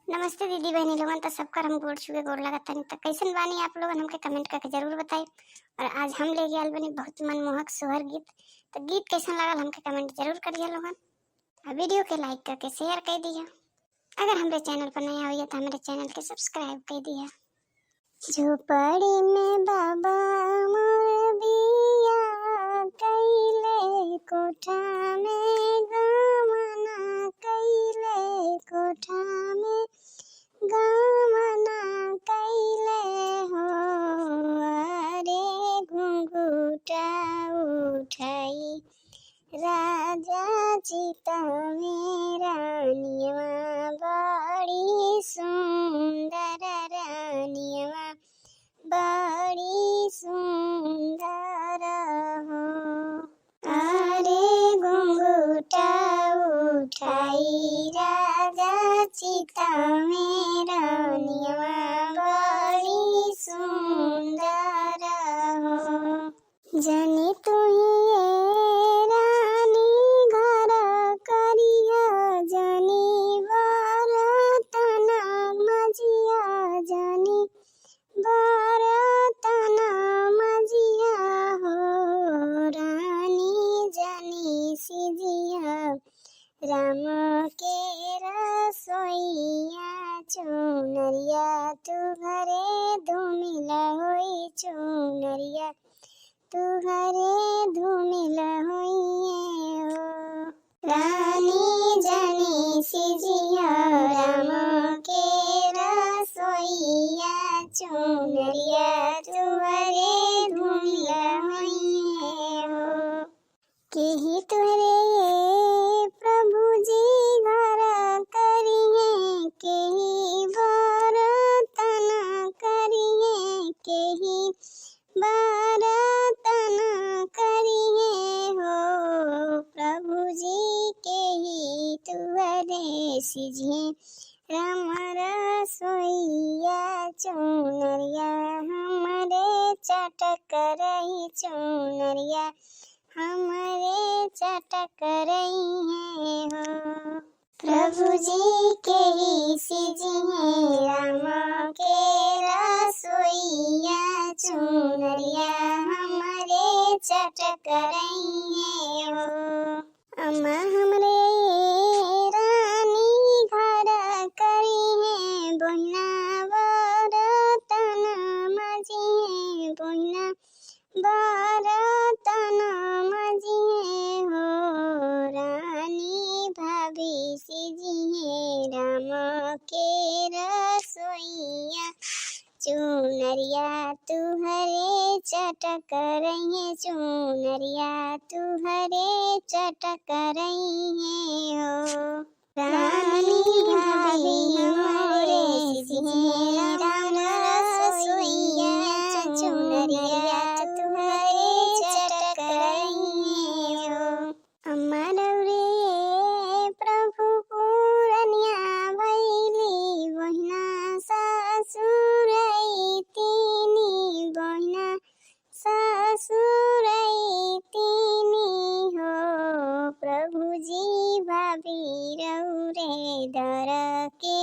नमस्ते दीदी बहनी लोगन। तो सबकर हम गोड़ छुए गोड़ लगतनी। तो कैसन बानी आप लोगन हमके कमेंट करके जरूर बताई। और आज हम लेके आयल बनी बहुत मनमोहक सोहर गीत। तो गीत कैसन लागल हमके कमेंट जरूर करिए लोगन। और वीडियो के लाइक करके शेयर कर दिया। अगर हमारे चैनल पर नया हुई तो हमारे चैनल के सब्सक्राइब कर दिया। झोपड़ी में बाबा मोर बिया कैले, कोठा में गमना कैले, कोठा में गमना कैले हो। अरे घुंघूटा उठाई राजा चिता में रानियवा, बड़ी सुंदर रानियवा, बड़ी सुंदर हो। अरे घुंघूटा उठाई राजा चिता में रानियवा, बड़ी सुंदर हो। जनी तुहिए रानी घर करिया, जनी बरतना मजिया, जनी बरतना मजिया हो। रानी जनी सिजिया राम के रसोईया, चुनरिया तू घरे धूमिल होई, चुनरिया तू घरे धूमिल होइए हो। रानी जनी सिजिया राम के रसोईया, चुनरिया तू घरे धूमिल होइए हो। केही तुहरे प्रभु जी घर करिए, केही बरतना करिए, केही बरतना करिए हो। प्रभु जी के ही तुहरे सिझे राम रसोईया, चुनरिया हमरे चटक रही, चुनरिया हमरे चटक रही है हो। प्रभु जी के ही सिजिए राम के रसोईया, चुनरिया हमरे चटक रही है हो। अम्मा हमरे रानी घर करी है, बोहिना बरतना मजिए, बोहिना बरतना मजिए हो। रानी भाभी सिजिए राम के रसोईया, चुनरिया तुहरे चटक रही, चुनरिया तुहरे चटक रही हो। रानी भाभी हमरे सिजिए राम रसोईया, चुनरिया तुहरे चटक रही हो। अम्मा रौरे प्रभु पूरनिया भैली, बहिना ससुर तीनी, बहिना ससुर तीनी हो। प्रभु जी भाभी रौरे दर के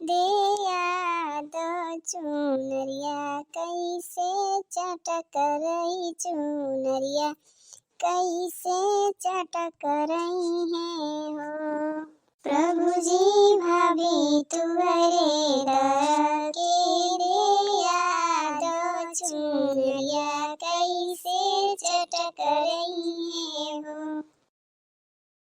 देया दो, चुनरिया कैसे चटक रही, चुनरिया कैसे चटक रही है हो। प्रभु जी भाभी तुहरे दर के देया दो, चुनरिया कैसे चटक रही है।